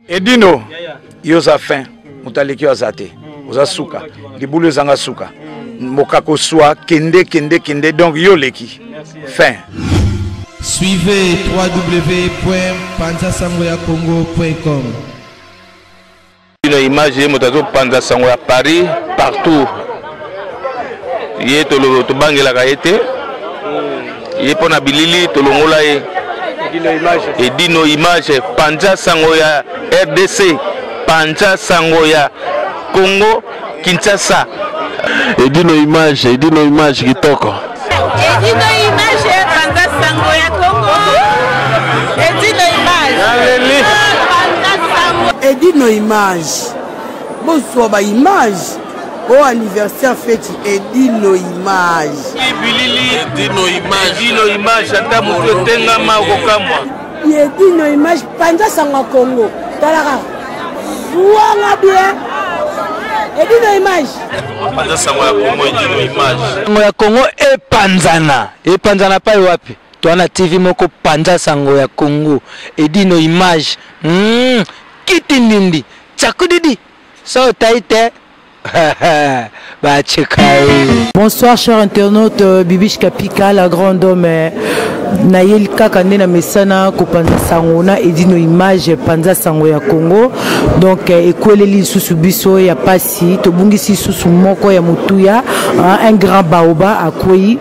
Edino, yoza fin, mutaleki wazate, oza suka, libulu zanga suka, mokako soa, kende, donc yoleki, fin. Suivez www.panzasangoyacongo.com. Une image motazo Panza Sangoya Paris partout. Yé tolo to bangela kaete. Yé pona bilili to longola ye. Edino image Panza Sangoya RDC, Panza Sangoya Congo Kinshasa. Edino image kitoko. Edino image Panza Sangoya Congo. Edino image. Edino image. Bonsoir ba image. Au anniversaire fête Edino image. Edino image ata muto tenga ma kokamwa. Edino image Panza Sangoya Congo. Talaka. Ouanga bien. Edino image. Panza Sangoya Congo Edino image. Sangoya Congo epanzana pa wapi? Tuana TV moko Panza Sangoya Congo Edino image. Kitindindi Tchakudidi so taite. Bonsoir chers internautes, Bibiche Kapika, la grande homme Nayel Kakane na mesana ko Panza Sangona Edino image Panza Sangoya Congo. Donc ekoleli susu biso ya pasi to bungisi susu moko ya mutuya un grand baoba akoi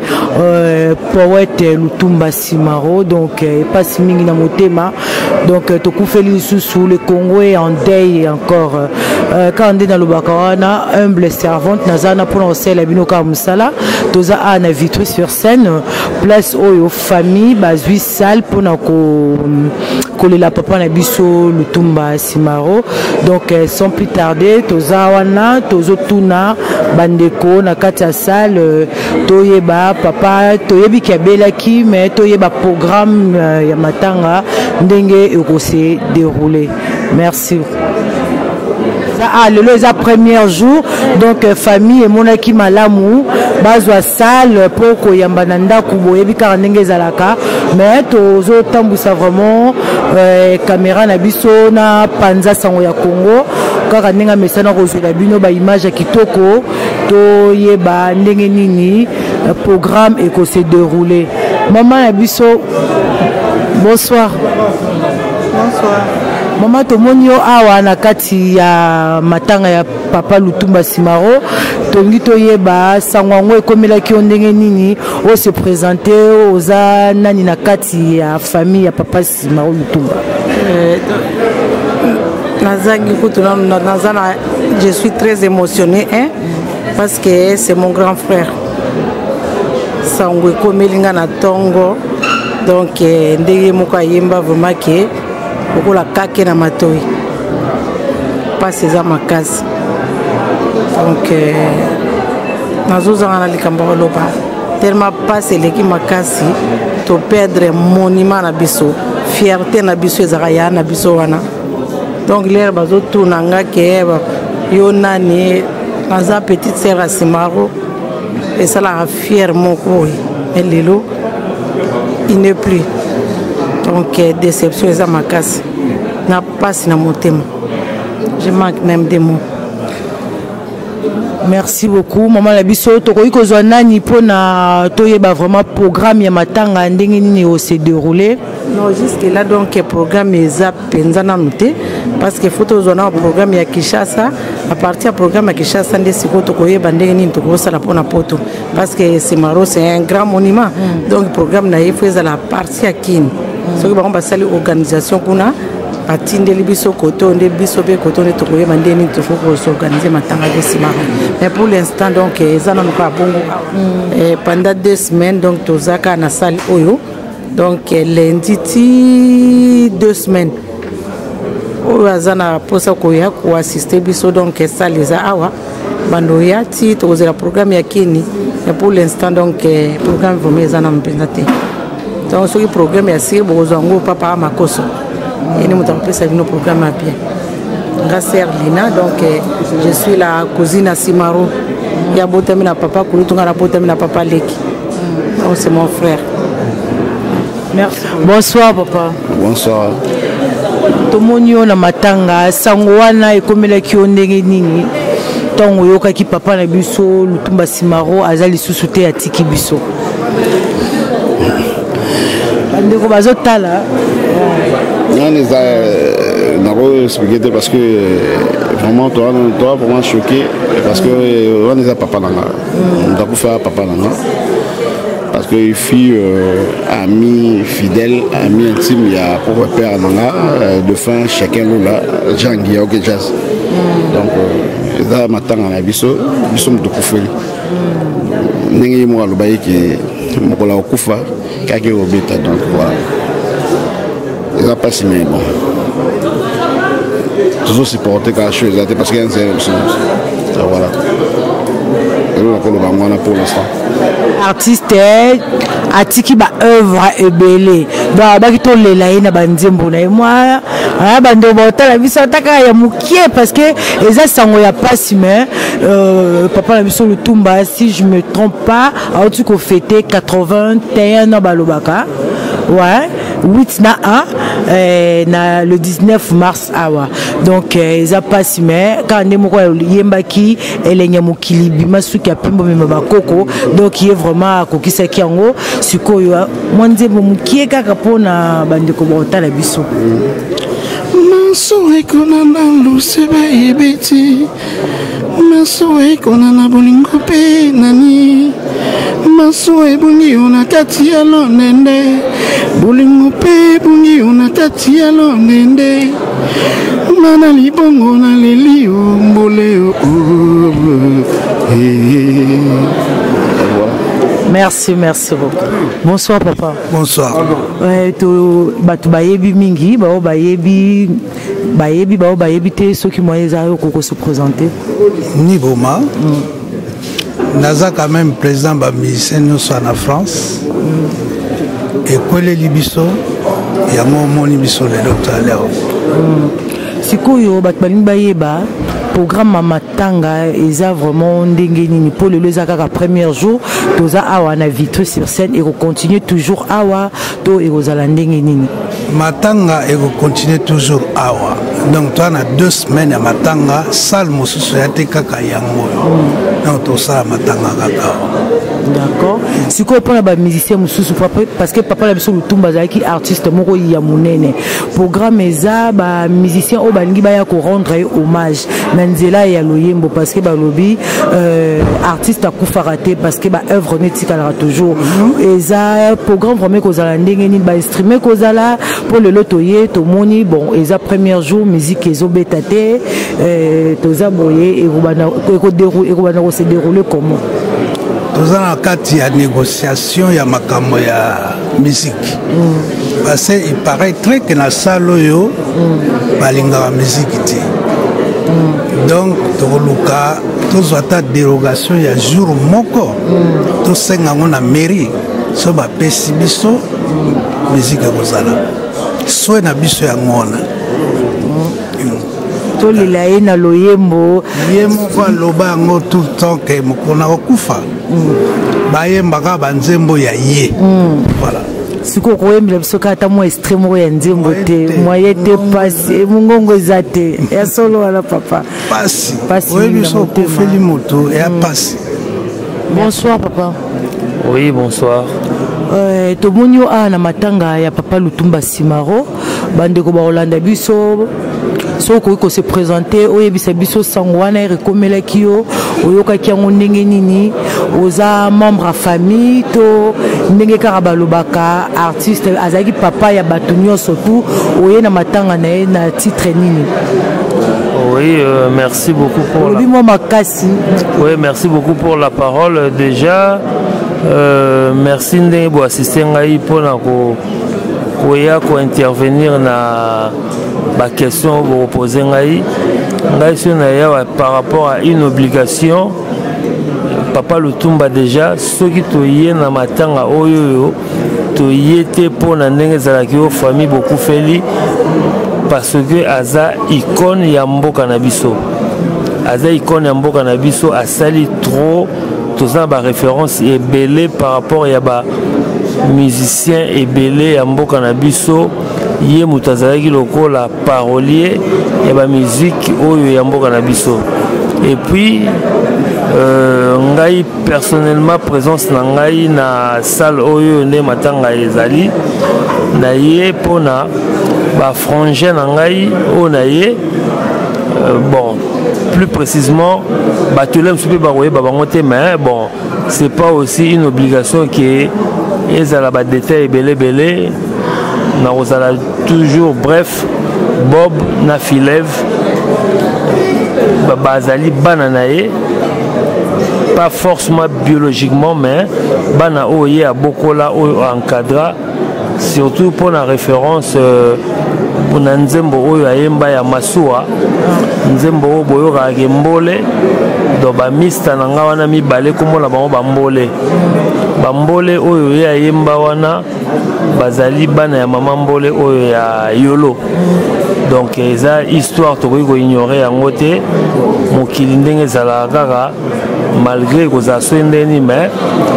poète Lutumba Simaro. Donc pasi mingi na motema. Donc to kufeli susu le Congo est en deuil encore quand on est dans le Bakawana humble servante nazana pour lancer la binoka musala toza a na vitre sur scène place oyo famille bazui salle pour na ko la papa na biso Lutumba Simaro. Donc sans plus tarder toza wana tozo tuna bandeko na kati ya salle toyeba papa toyebi kabelaki mais toyeba programme ya matanga ndenge ekose dérouler. Merci. Ah, le premier jour, donc famille et monaki malamu, bazwa salle pour koyambananda kuboyebi karandenge zalaka, mais tozo tambusa vraiment caméra na biso na Panza Sangoya Congo, karandenge mesana kozela bino ba image kitoko, to yeba ndenge nini programme et ko se dérouler. Maman na biso, bonsoir. Bonsoir. Maman tomonio awa na kati ya matanga ya papa Lutumba Simaro tongi toyeba sangwango ekomelaki ndenge nini o se présenter oza nani na kati ya famille ya papa Simaro Lutumba. Je suis très émotionnée parce que c'est mon grand frère. Sango ekomelinga na tongo donc ndenge moko ayemba vraiment que beaucoup la kake na matoi pas ces amakasi donc nazozanga na likambo loba tellement pas eleki makasi to perdre monument na biso fierté na biso ezaka ya na biso wana donc l'air bazo tunanga ke yo nani naza petite sœur à Simaro et ça la fière moko et lelo il n'est plus. Donc déception est à ma casse. N'a pas si na motema. Je manque même des mots. Merci beaucoup maman la biso tokoki kozwa nani pona toyeba vraiment programme ya matanga ndenge nini o se dérouler. Non jusque là donc programme eza penza na noté parce que faut tozona programme ya Kinshasa à partir du programme ya Kinshasa ndé siko tokoyeba ndenge nini tokosala pona poto parce que Simaro c'est un grand monument donc programme na il faut la partie ya Kin. Ce qui va passer organisation kuna atindeli biso koto nde biso be koto ne tokoyeba ndeni tofo ko s'organiser matanga de Simaro. Mais pour l'instant donc ezana nuka bongo pendant 2 semaines donc tozaka na salle oyo donc lundi ti 2 semaines oyo azana posa koya ko assister biso donc salle eza awa bando yati tokozela programme ya Kini et pour l'instant donc programme vraiment ezana mpenza te. Donc ce programme est assez bon papa makoso et nous avons fait un programme bien. Grâce à Lina donc je suis la cousine à Simaro. Il y a botamina papa kulutunga na botamina papa Leki. Donc c'est mon frère. Merci. Bonsoir papa. Bonsoir. tomoni yo na matanga sango wana ekomelaki yo ndenge nini ntango oyokaki papa na biso Lutumba Simaro aza lisusu te atiki biso bandeko bazotala nako expliqué parce que vraiment toi vraiment choqué parce que on est papa nanga ndako faire papa nanga parce que il fut ami fidèle ami intime il y a pour père nanga de fin chacun là jangi ok jazz donc ça matanga na biso de kufeli ndenge mo alobaye ki mokola okufa kake obeta donc voilà ça passe mais bon toujours supporter quelque chose parce qu'il y a une sélection voilà pour l'instant artiste atiki ba œuvre ebele ba bakito lela ina banzembo na moi bando botala biso taka ya mukie parce que eza sango ya passe mais papa na biso Lutumba si je me trompe pas a tu ko fêter 81 na balobaka ouais 8 na 1 na le 19 mars awa donc eza passe mais quand ndemoko yembaki elenya mukili bimasuki ya pembo mema bakoko donc il est vraiment kokisa kiango sikoyo mwanzembo mukie kaka pona bandeko botala biso maso ekonana luseba ebeti maso ekonana bolingo pe nani maso ebungi ona kati ya lonende bolingo pe bungi ona kati ya lonende mana libongo na lelio mboleo Merci beaucoup. Bonsoir papa. Bonsoir. To batu bayebi mingi, bayebi te ceux qui moyens à koko se présenter. Niboma. Naza quand même président ba musicien nous soit en France. Et Kwele Libiso, ya moni biso le docteur Léo. Sikoyo batu balingi bayeba programme matanga eza vraiment ndenge nini pour le ezaka premier jour toza awa na vitre sur scène et continuer toujours awa to ekozala ndenge nini matanga et continuer toujours awa donc toi na 2 semaines ya matanga salle mosusu ya te kaka yango donc to sala matanga kaka d'accord sikoyo pona ba musicien mosusu parce que papa la biso Lutumba azalaki artiste moko ya monene programme eza ba musicien o balingi baya ko rendre hommage nzela ya loyembo parce que balobi artiste akufaka te parce que ba œuvre netikala toujours eza programme vraiment kozala ndenge ni ba streamer kozala pour le lotoye to moni bon eza premier jour musique ezobeta te toza boye et ko se dérouler comment toza na kati ya négociation ya makambo ya musique parce que il paraît très que na salo yo balinga musique te donc toluka tozwa ta dérogation ya jour moko tosenga ngo na mairie so bapesi biso musique ekozala so na biso ya ngona tolela ye na loyembo ye moko aloba yango tout le temps ke mokona kokufa bayembaka banzembo ya ye voilà siko koyembela biso kata mwa extrême moko ya nzembo te moye te pasi mongongo eza te ya solo wana papa pasi oyebi biso okufeli moto ya pasi. Bonsoir papa. Oui, bonsoir. Tomoni yo na matanga ya papa Lutumba Simaro bandeko ba Rolanda biso soko ko se présenter oyebisa biso sangwana rekomelaki yo oyokaki yango ndenge nini oza membre à famille to ndenge kaka balobaka artiste azaki papa ya bato nyonso tout oye na matanga na ye na titre nini. Oui, merci beaucoup pour la... Oui, merci beaucoup pour la parole déjà. Merci de assister pour intervenir na la question que vous posez par rapport à une obligation. Papa Lutumba déjà ceux qui toyé na matanga oyo toyé pour na ndenge zalaki o famille beaucoup feli parce que aza icône ya mboka na biso. Aza icône ya mboka na biso asali trop toza ba référence ebelé par rapport ya ba musicien ebelé ya mboka na biso ye moto azalaki lokola parolier ya bamusike oyo ya mboka na biso. Et puis ngai personnellement présence na ngai na salle oyo nde matanga ezali na ye pona ba frangin na ngai oyo na ye bon plus précisément batolem soupe baroye babango te, mais bon c'est pas aussi une obligation que ezala ba détail belé na kozala toujours bref Bob na Filev bazali bana na ye pas forcément biologiquement, mais bana oye a bokola oyo encadra surtout pour la référence pour nzembo oyo ayemba ya masuwa nzembo oyo boyo ka mbole do ba mista na nga wana mibale komona bango bambole bambole oyo ye ayemba wana bazali bana ya mama mbole oyo ya yolo. Donc eza histoire tokoki ko ignorer yango te mokili ndenge ezala kaka malgré que ça soit ndeni, mais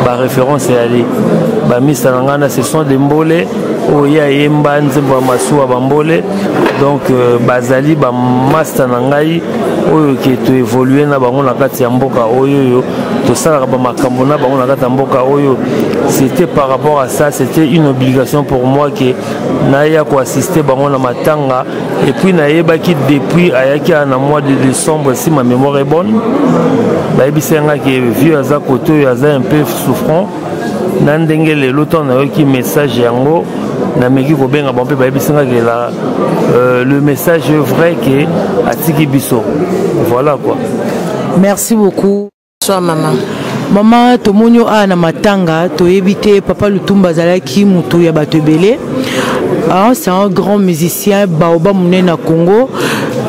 ba référence yali ba mista na ngana ce sont des mbole oyo ayemba nzembo masuwa bambole. Donc bazali ba master na ngai oyo ke to évoluer na bango na kati ya mboka oyo to sala ba makambo na bango na kati ya mboka oyo. C'était par rapport à ça, c'était une obligation pour moi que naya ko assister bango na matanga. Et puis naïba qui depuis ayaki na mois de décembre, si ma mémoire est bonne, baïbi senga qui est vieux aza koto aza un peu souffrant. Nandenge le loto na yoki message yango na meki ko benga bon pe baïbi senga que la le message vrai que atiki biso. Voilà quoi. Merci beaucoup. Bonsoir maman. Maman tomonyo a na matanga to éviter papa Lutumba zalaki mutu ya batebele. Ah, c'est un grand musicien baoba mouné na Congo.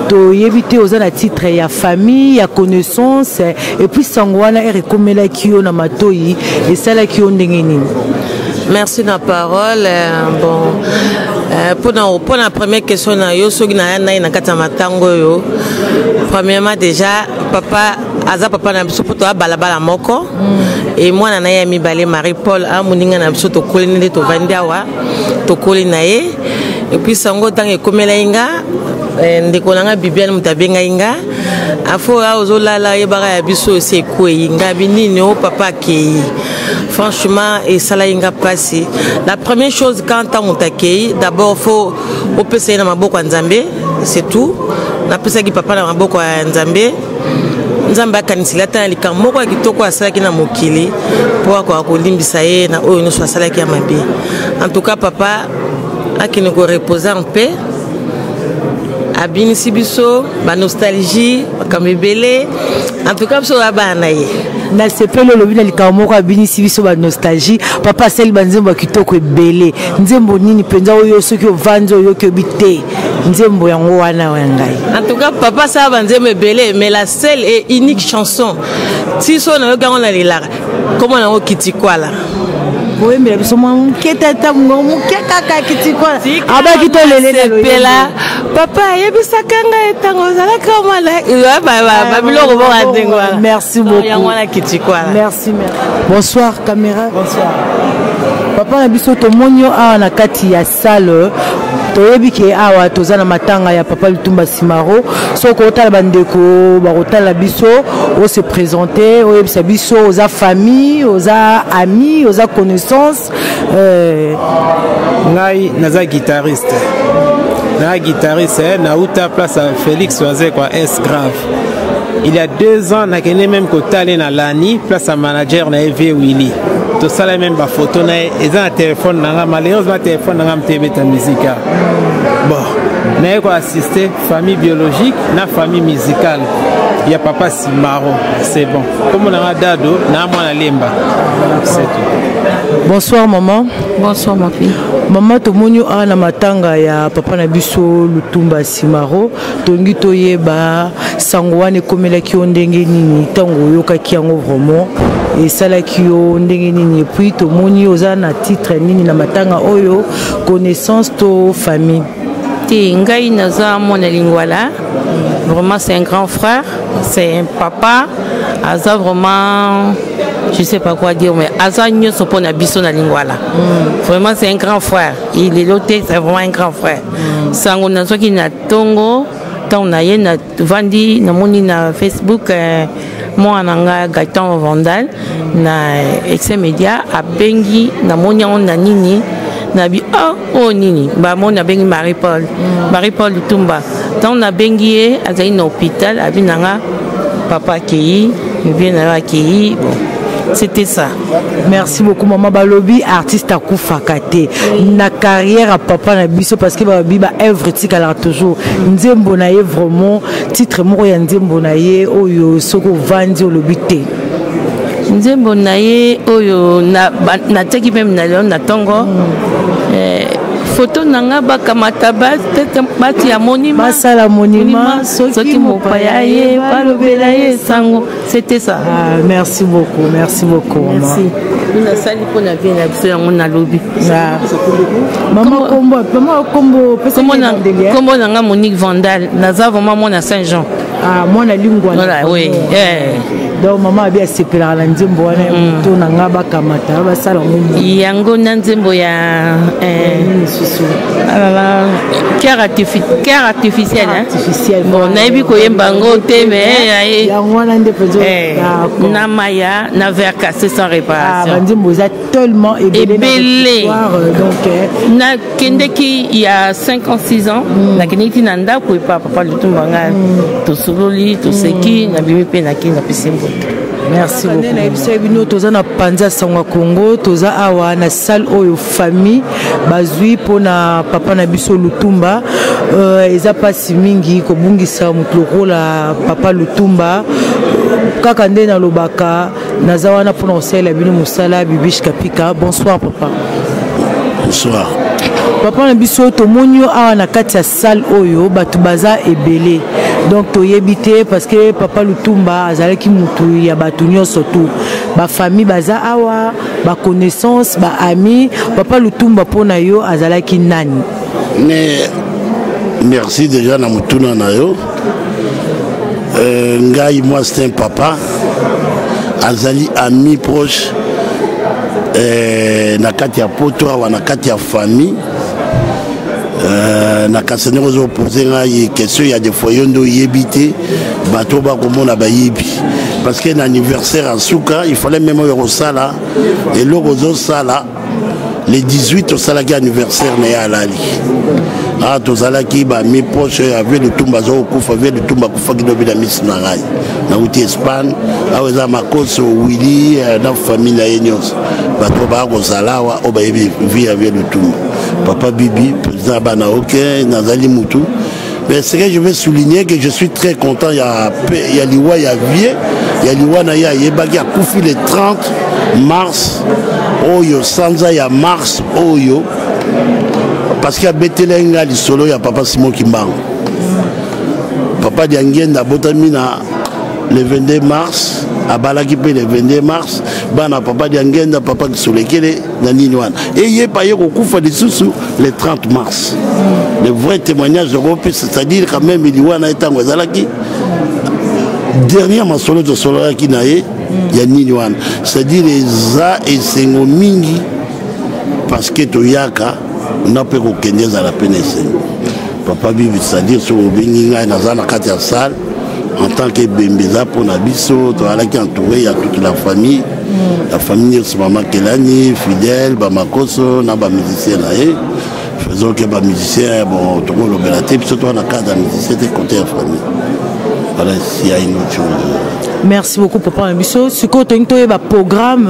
To éviter aux na titre ya famille, ya connaissance et puis sangwana et rekomela kio na matoi et ça la kio ndengeni. Merci de la parole. Bon, pour la première question na yo soki na na kata matango yo. Premièrement déjà papa aza papa na biso poto balabala moko et moi na ya mibale Marie-Paul a moninga na biso to kolinde to vandiawa to kolina ye et puis sango tangi komela inga ndeko nanga Bibiane mutabenga inga afo a ozolala ye bara ya biso se ko inga binini o papa ki franchement et ça là inga passé. La première chose quand on t'accueille d'abord faut au PC na maboko nzambe, c'est tout. Na pesa ki papa na maboko nzambe nzamba kanisila tana likamoko kitoko asalaki na mokili pour ko kolimbisa ye na oyo nyonso asalaki ya mabe. En tout cas papa akini ko reposer en paix abinisi biso ba nostalgie bakamebele. En tout cas biso bana ye na sepelo lobi na likamoko abinisi biso ba nostalgie papa sel banzembo kitoko ebele nzembo nini penza oyo soki ovanzo oyo ke bité nzembo yango wana wangai. En tout cas papa ça banzembo ebele mais la seule et unique chanson si so na yo gango na lilara comment na okiti kwala oui mais biso mo ketata mo kekaka kiti kwala aba kitolele pela papa yebisa kanga etango zala kama la ba biloko bo atengo. Merci beaucoup. Merci. Bonsoir caméra. Bonsoir. Papa na biso to monyo a na kati ya salle to yebi ke awa tozana matanga ya papa Lutumba Simaro so ko tala bandeko ba kotala biso o se présenter o yebisa biso oza famille oza amis oza connaissance ngai naza guitariste. Na guitariste na uta place à Félix Oazé quoi S grave. Il y a 2 ans na kene même kotale na Lani place à manager na EV Willy. Tout ça la même ba photo na eza na téléphone na malheureusement téléphone na mtb ta musique. Bon, na ko assister famille biologique na famille musicale. Il y a papa Simaro, c'est bon. Comme on a dado na mwana lemba. C'est tout. Bonsoir maman. Bonsoir ma fille. Maman tomonyo ana matanga ya papa na biso Lutumba Simaro tongi toyeba sangwane komela ki ondenge nini tango yokaki yango vraiment et sala ki ondenge nini puis tomoni oza na titre nini na matanga oyo connaissance to famille ti ngai naza mona lingwala vraiment c'est un grand frère c'est un papa aza vraiment je sais pas quoi dire mais aza nyonso mpona biso na lingwala vraiment c'est un grand frère il est loté c'est vraiment un grand frère sango nazwaki na ntongo ntango na ye na vandi namoni na Facebook mwana nga Gaëtan Vandal na Excel Media abengi namoni yango na nini nabi oh nini bamoni abengi Marie-Paul Lutumba ntango nabengi ye azali na hôpital abi nanga papa akei bien na akei bon c'était ça. Merci beaucoup maman balobi artiste akufaka te na carrière à papa na biso parce que babi ba œuvre tikala toujours nzembo na ye vraiment titre moko ya nzembo na ye oyo soko vandi olobi te nzembo na ye oyo na teki même na leo na tongo photo nanga bakamata bati ya monima basala monima soki mopaya ye balobela ye sango c'était ça. Merci beaucoup merci na sali pour na vie na biso yango na lobi maman kombo nanga Monique Vandal naza vraiment mwana Saint-Jean mwana lingwa voilà oui donc maman abi asepelaka na nzembo wana moto nanga bakamata basala yango na nzembo ya cœur artificiel bon nayebi koyemba ngo te mais yango wana nde na maya na verre cassé sans réparation nzembo eza tellement ebele donc na kendeki il y a 5 ans 6 ans na kendeki na ndako epa papa Lutumba nga tosololi toseki na bimi pe na kinga pisimbo. Merci beaucoup. Toza na panza sangwa Congo, toza awa na salle oyo famille bazui pona papa na biso Lutumba eza pasi mingi ko bungisa mutlokola papa Lutumba kaka nde na lobaka naza wana pona osala bino musala Bibiche Kapika. Bonsoir papa. Bonsoir. Papa na biso tomoni awa na kati ya salle oyo batu baza ebele donc toyebite parce que papa Lutumba azalaki mutu ya batu nyonso tu ba famille baza awa ba connaissance ba ami papa Lutumba pona yo azalaki nani ne merci déjà na mutuna na yo ngai moi c'est un papa azali ami proche na kati ya poto awa na kati ya famille na kasene ozo poser ngai question ya des foyers ndo yebité bato ba komona ba yebi parce que l'anniversaire à Souka il fallait même au sala et le rozo sala les 18 au sala qui anniversaire né à Lali ah to sala qui ba mi poche avec le Tumba zo kufa avec le Tumba kufa ki dobi na miss na ngai na uti Espagne aweza makoso Willy na famille ya Enyos bato ba ko sala wa o ba yebi vie avec le Tumba papa Bibi président Banaoke Nazali Moutou. Mais c'est que je vais souligner que je suis très content. Il y a Liwa, il y a Vie, il y a Liwa, il y a Yebagi, il y a Koufi le 30 mars. Oyo, Sanza, il y a mars, Oyo. Parce qu'il y a Betelenga, il y a Papa Simon Kimbango. Papa Diangenda, Botamina, le 22 mars. À Balakipe le 22 mars, Bana Papa Diangenda, Papa Kisolekele, Naninoan. Et il y a pas eu au Koufa de Soussou le 30 mars. Le vrai témoignage européen, c'est-à-dire quand même, il y a un état Wazalaki. Dernièrement, solo de Solaki Nae, il y a Ninouan. C'est-à-dire les A et Sengomingi, parce que Toyaka, on n'a pas qu'au Kenya à la PNC. Papa Bibi, c'est-à-dire sur le Benginga et Nazana Katia Sal. En tant que Bembeza pour Nabiso, qui entouré, il y a toute la famille de Maman Kelani, Fidèle, Bamakoso, Naba musicien. Faisons que les musiciens, bon, tout le monde a été, puis surtout on a cadre de musicien, c'est côté la famille. Voilà, s'il y a une autre chose. Merci beaucoup, Papa Nabiso. Ce que tu as un programme,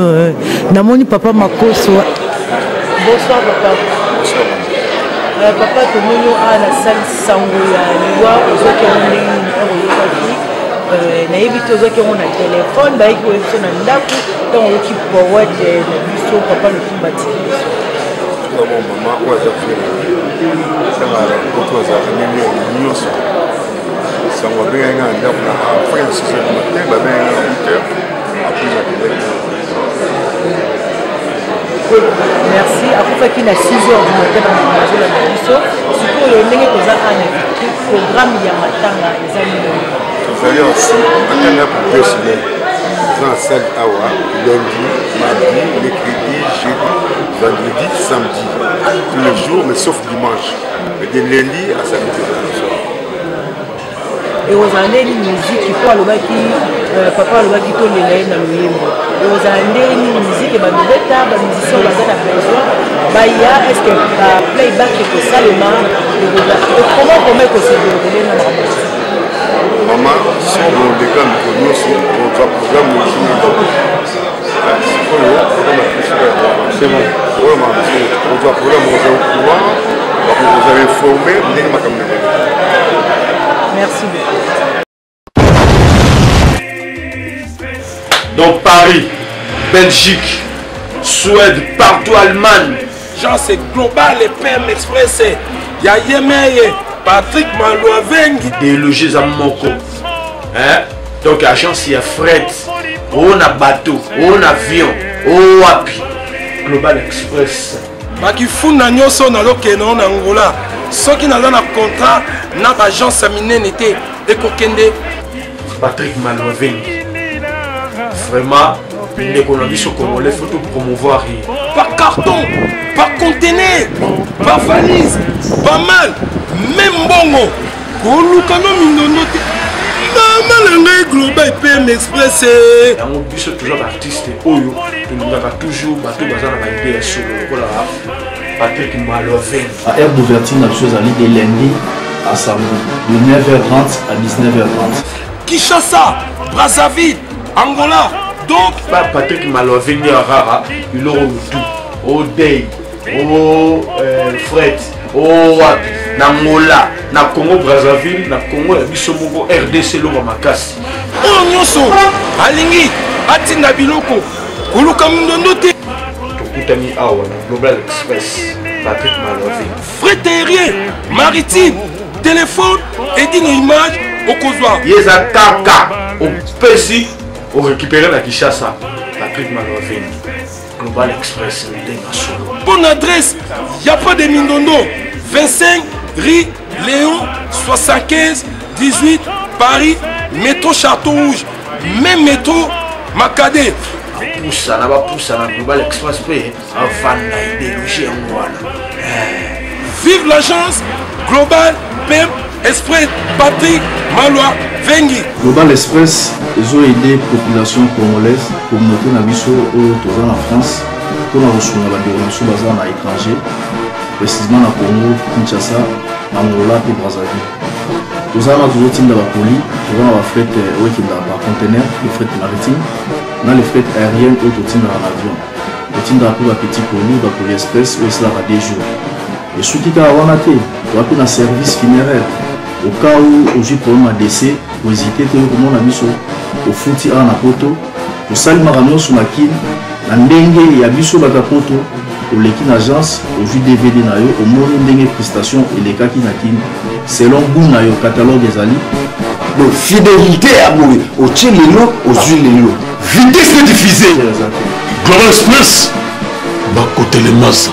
Namoni Papa Makoso. Bonsoir, Papa. Bonsoir. Papa, tu as la salle Sangoya, Liwa, nayebi tozaki yango na telefone bayiki oyo biso na ndako ntango oyoki powade na biso papa Lutumba tiki biso mama oyo aza frère poto azalaka nini nyonso sango abengaki nga na ndako na après na 6 heures du matin babengaki nga na 8 heures après nakendaki merci akufaki na 6 heures du matin na mazolanda biso sikoyo ndenge toza ana programme ya matanga eza nini D'ailleurs, matanga pour 2 semaines. dans la salle Awa, lundi, mardi, mercredi, jeudi, vendredi, samedi. Tous les jours, mais sauf dimanche. Et de lundi à samedi. Et vous avez une musique qui peut aller papa alobaki tolela ye na loyembo ozala ndenge nini musique bandobeta bamusicien baza na besoin baya est ce que playback ekosalema comment ekosedéroule na maman si boleka miko nyonso ozwa programme oyo ozwa programme oza okouwa ozala informé ndenge makambo na merci beaucoup. Donc Paris, Belgique, Suède, partout Allemagne. Genre c'est global et PM Express. Il y a Yemeye, Patrick Malouavengi. Délogés à Moko. Hein? Donc la chance il y a fret, on a bateau, on a avion, on a api. Global Express. Baki funa nyoso na lokeno na Angola. Soki na na contrat na agence minene te ekokende Patrick Malouavengi. Vraiment, l'économie sur Congolais, il faut tout promouvoir. Par carton, par conteneur, par valise, pas mal, même bongo. Kolukano mindonote. Maman le global PM Express. On bus toujours artiste Oyo, nous avons toujours battu bazar na idée sur le Patrick Malouavengi. À aire d'ouverture, la chose allait de lundi à samedi, de 9h30 à 19h30. Kinshasa, Brazzaville, Angola, donc Patrick Malouavengi à Rara, il aura tout. Au Day, au Fred, au Angola, na Congo Brazzaville, na Congo Bisomoko, RDC Loma Makasi. Oh Nyoso, Alingi, Atina Biloko, Kuluka Mundonote. Tokutani Awa, Global Express, Patrick Malouavengi. Fret aérien, maritime, téléphone, édine image, au Kozwa. Yeza Kaka, au Pessi. On récupère la Kinshasa, Patrick Malouavengi, Global Express, bonne adresse, il n'y a pas de Mindondo, 25 rue Léon, 75 18 Paris, métro Château Rouge, même métro Makadé. Poussa, na Global Express, avant d'idéologie en Wana. Vive l'agence Global PM Express Patrick Malouavengi. Global Express, ils ont aidé la population congolaise, communauté Nabiso, en France, pour la reçu la déroulation basée à l'étranger, précisément à Congo, Kinshasa, Angola et Brazzaville. Nous avons toujours team de la police, nous avons fait par conteneur, le fret maritime, nous avons le fret aérien ou le team dans l'avion. Le team de la petit poli, la Poli Express, où cela va des jours. Et ce qui est à Wanate, nous avons un service funéraire. Au cas où j'ai problème à décès, vous hésitez, comment on a mis au fouti à la poto, au salle maramio sur la kin, la ndenge et à biso la poto, au l'équipe agence, au jus DVD nayo, au monde ndenge prestation et les cas qui nakin, selon goût nayo, catalogue des alliés. Donc fidélité à mourir, au tien lélo, aux huiles lélo. Vitesse de diffuser. Global Express, bas côté les masses.